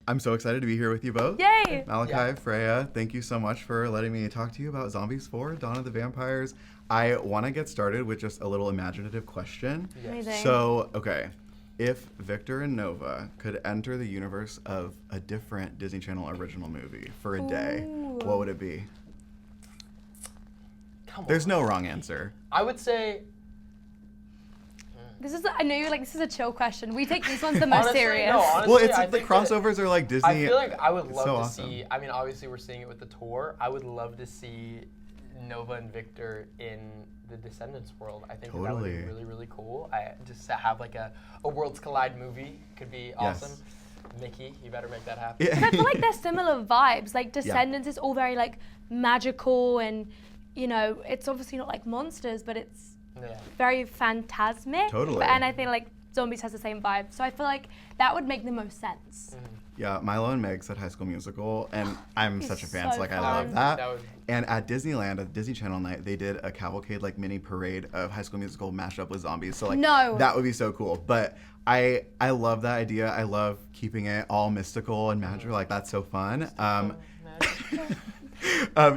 I'm so excited to be here with you both. Yay! Malachi, Freya, thank you so much for letting me talk to you about Zombies 4, Dawn of the Vampires. I want to get started with just a little imaginative question. Amazing. So, okay, if Victor and Nova could enter the universe of a different Disney Channel original movie for a day, what would it be? There's no wrong answer. I would say... I know you're like, this is a chill question. We take these ones the most serious. No, honestly, Well, it's I like the think crossovers are like Disney. I feel like I would love so to awesome. see, I mean, obviously we're seeing it with the tour. I would love to see Nova and Victor in the Descendants world. I think that would be really, really cool. Just to have like a Worlds Collide movie could be awesome. Yes. Nikki, you better make that happen. I feel like they're similar vibes. Like Descendants is all very like magical and, you know, it's obviously not like monsters, but it's very phantasmic. Totally. And I think like Zombies has the same vibe. So I feel like that would make the most sense. Mm-hmm. Yeah, Milo and Meg said High School Musical, and I'm such a fan, so so like I fun. love that. And at Disneyland, at Disney Channel night, they did a cavalcade like mini parade of High School Musical mashed up with zombies. So like that would be so cool. But I love that idea. I love keeping it all mystical and magical. Like that's so fun.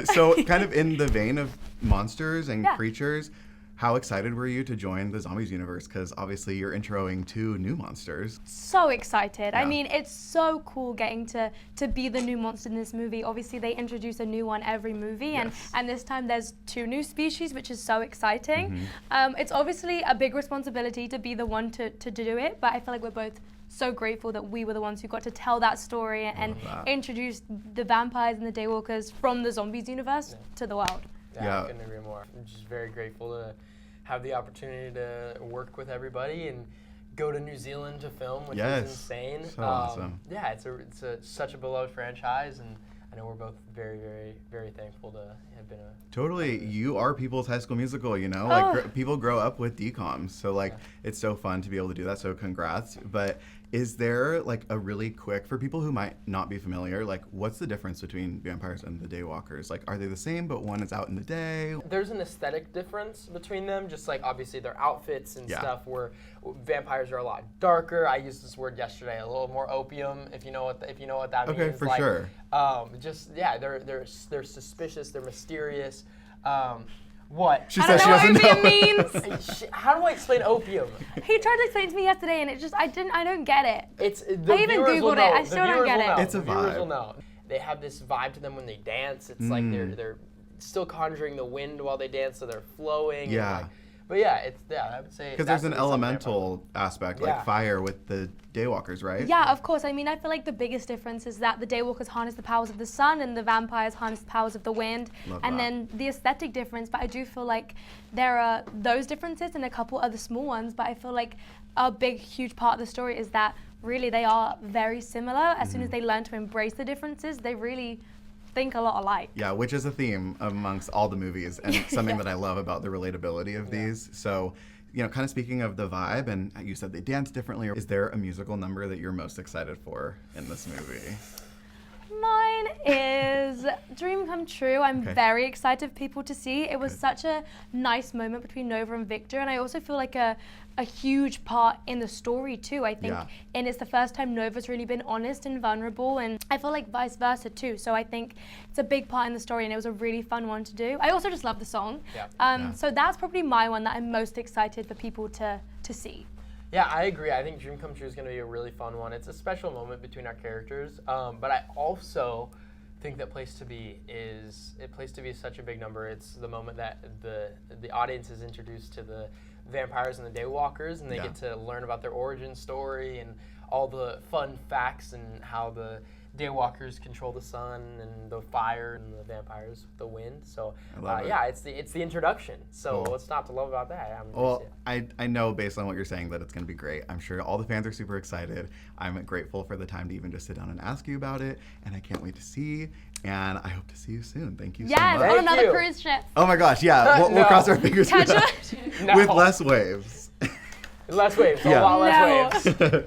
So kind of in the vein of monsters and creatures, how excited were you to join the Zombies universe? Because obviously you're introing 2 new monsters. So excited. I mean, it's so cool getting to be the new monster in this movie. Obviously, they introduce a new one every movie, and this time there's 2 new species, which is so exciting. It's obviously a big responsibility to be the one to do it, but I feel like we're both so grateful that we were the ones who got to tell that story and introduce the vampires and the daywalkers from the Zombies universe to the world. Yeah, I couldn't agree more. I'm just very grateful to have the opportunity to work with everybody and go to New Zealand to film, which is insane. So awesome. Yeah, it's such a beloved franchise, and I know we're both very, very, very thankful to have been a... Totally, you are people's High School Musical, you know? Like people grow up with DCOMs, so like it's so fun to be able to do that, so congrats. But is there like a really quick, for people who might not be familiar, like what's the difference between vampires and the daywalkers? Like are they the same, but one is out in the day? There's an aesthetic difference between them, just like obviously their outfits and stuff, where vampires are a lot darker. I used this word yesterday, a little more opium, if you know what that means. Okay, for sure. They're suspicious, they're mysterious. What? She says she doesn't know. I don't know what opium means. How do I explain opium? He tried to explain it to me yesterday, and I don't get it. I even Googled it. I still don't get it. It's a vibe. The viewers will know. They have this vibe to them when they dance. It's like they're still conjuring the wind while they dance, so they're flowing. Yeah. But I would say because there's an elemental aspect, like fire with the daywalkers, right? Yeah, of course. I mean, I feel like the biggest difference is that the daywalkers harness the powers of the sun and the vampires harness the powers of the wind. Then the aesthetic difference, but I do feel like there are those differences and a couple other small ones, but I feel like a big, huge part of the story is that really they are very similar. As soon as they learn to embrace the differences, they really think a lot alike. Yeah, which is a theme amongst all the movies and something that I love about the relatability of these. So, you know, kind of speaking of the vibe, and you said they dance differently, is there a musical number that you're most excited for in this movie? Mine is Dream Come True. I'm very excited for people to see. It was such a nice moment between Nova and Victor, and I also feel like a huge part in the story too, I think. And it's the first time Nova's really been honest and vulnerable, and I feel like vice versa too. So I think it's a big part in the story, and it was a really fun one to do. I also just love the song. So that's probably my one that I'm most excited for people to see. Yeah, I agree. I think Dream Come True is going to be a really fun one. It's a special moment between our characters, but I also think that Place to Be is such a big number. It's the moment that the audience is introduced to the vampires and the daywalkers, and they get to learn about their origin story and all the fun facts and how the daywalkers control the sun and the fire and the vampires the wind. So it's the introduction. So what's not to love about that? I know based on what you're saying that it's going to be great. I'm sure all the fans are super excited. I'm grateful for the time to even just sit down and ask you about it, and I can't wait to see. And I hope to see you soon. Thank you so much. Yes, on another cruise ship. Oh my gosh, yeah. We'll cross our fingers for that. With less waves. Less waves. A lot less waves.